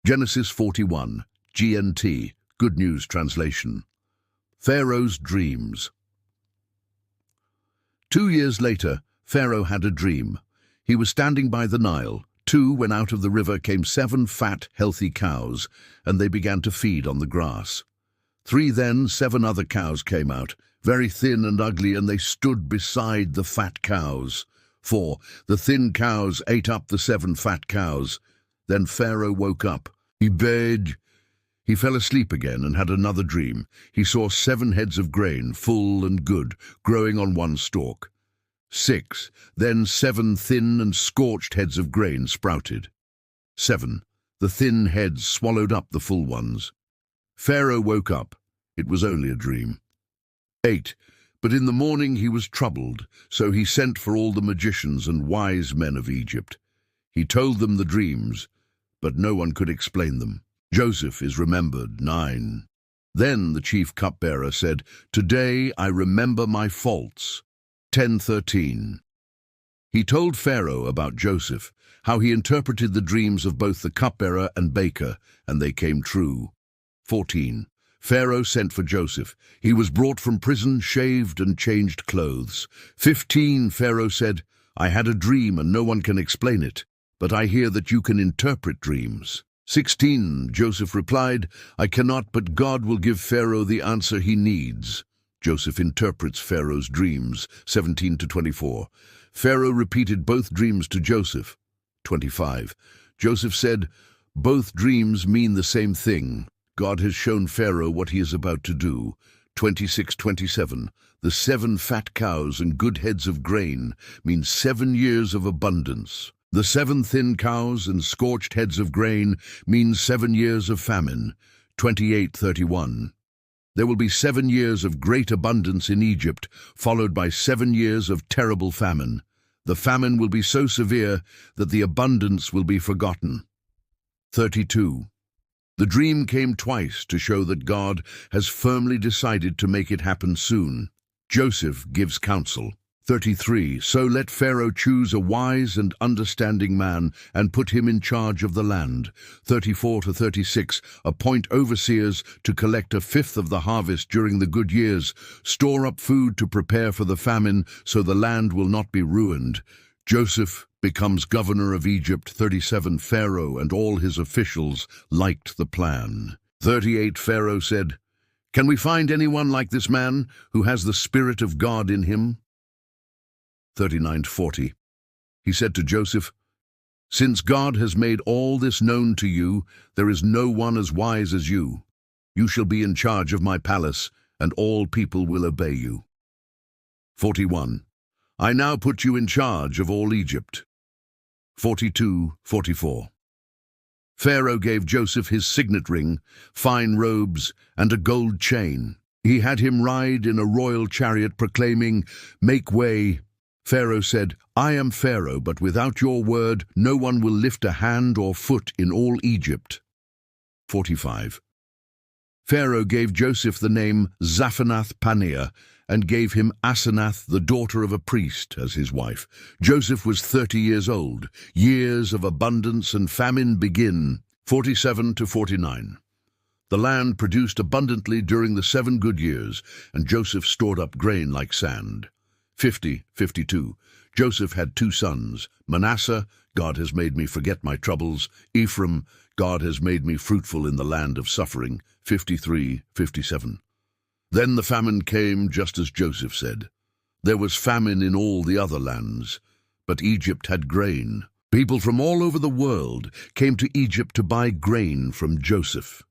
Genesis 41, GNT, Good News Translation. Pharaoh's Dreams. 2 years later, Pharaoh had a dream. He was standing by the Nile. When out of the river came 7 fat, healthy cows, and they began to feed on the grass. 7 other cows came out, very thin and ugly, and they stood beside the fat cows. 4, the thin cows ate up the 7 fat cows. Then Pharaoh woke up. He fell asleep again and had another dream. He saw 7 heads of grain, full and good, growing on one stalk. 6, then 7 thin and scorched heads of grain sprouted. 7, the thin heads swallowed up the full ones. Pharaoh woke up. It was only a dream. 8, but in the morning he was troubled, so he sent for all the magicians and wise men of Egypt. He told them the dreams, but no one could explain them. Joseph is remembered. 9. Then the chief cupbearer said, "Today I remember my faults." 10:13. He told Pharaoh about Joseph, how he interpreted the dreams of both the cupbearer and baker, and they came true. 14. Pharaoh sent for Joseph. He was brought from prison, shaved and changed clothes. 15. Pharaoh said, "I had a dream and no one can explain it, but I hear that you can interpret dreams." 16. Joseph replied, "I cannot, but God will give Pharaoh the answer he needs." Joseph interprets Pharaoh's dreams. 17-24. Pharaoh repeated both dreams to Joseph. 25. Joseph said, "Both dreams mean the same thing. God has shown Pharaoh what he is about to do." 26-27. The 7 fat cows and good heads of grain mean 7 years of abundance. The 7 thin cows and scorched heads of grain mean 7 years of famine. 28-31. There will be 7 years of great abundance in Egypt, followed by 7 years of terrible famine. The famine will be so severe that the abundance will be forgotten. 32. The dream came twice to show that God has firmly decided to make it happen soon. Joseph gives counsel. 33. So let Pharaoh choose a wise and understanding man and put him in charge of the land. 34-36. Appoint overseers to collect 1/5 of the harvest during the good years. Store up food to prepare for the famine so the land will not be ruined. Joseph becomes governor of Egypt. 37. Pharaoh and all his officials liked the plan. 38. Pharaoh said, "Can we find anyone like this man who has the Spirit of God in him?" 39-40. He said to Joseph, "Since God has made all this known to you, there is no one as wise as you. You shall be in charge of my palace, and all people will obey you." 41. I now put you in charge of all Egypt. 42-44. Pharaoh gave Joseph his signet ring, fine robes, and a gold chain. He had him ride in a royal chariot proclaiming, "Make way." Pharaoh said, "I am Pharaoh, but without your word, no one will lift a hand or foot in all Egypt." 45. Pharaoh gave Joseph the name Zaphenath-Paneah and gave him Asenath, the daughter of a priest, as his wife. Joseph was 30 years old. Years of abundance and famine begin. 47-49. The land produced abundantly during the 7 good years, and Joseph stored up grain like sand. 50-52. Joseph had 2 sons. Manasseh, God has made me forget my troubles. Ephraim, God has made me fruitful in the land of suffering. 53-57. Then the famine came just as Joseph said. There was famine in all the other lands, but Egypt had grain. People from all over the world came to Egypt to buy grain from Joseph.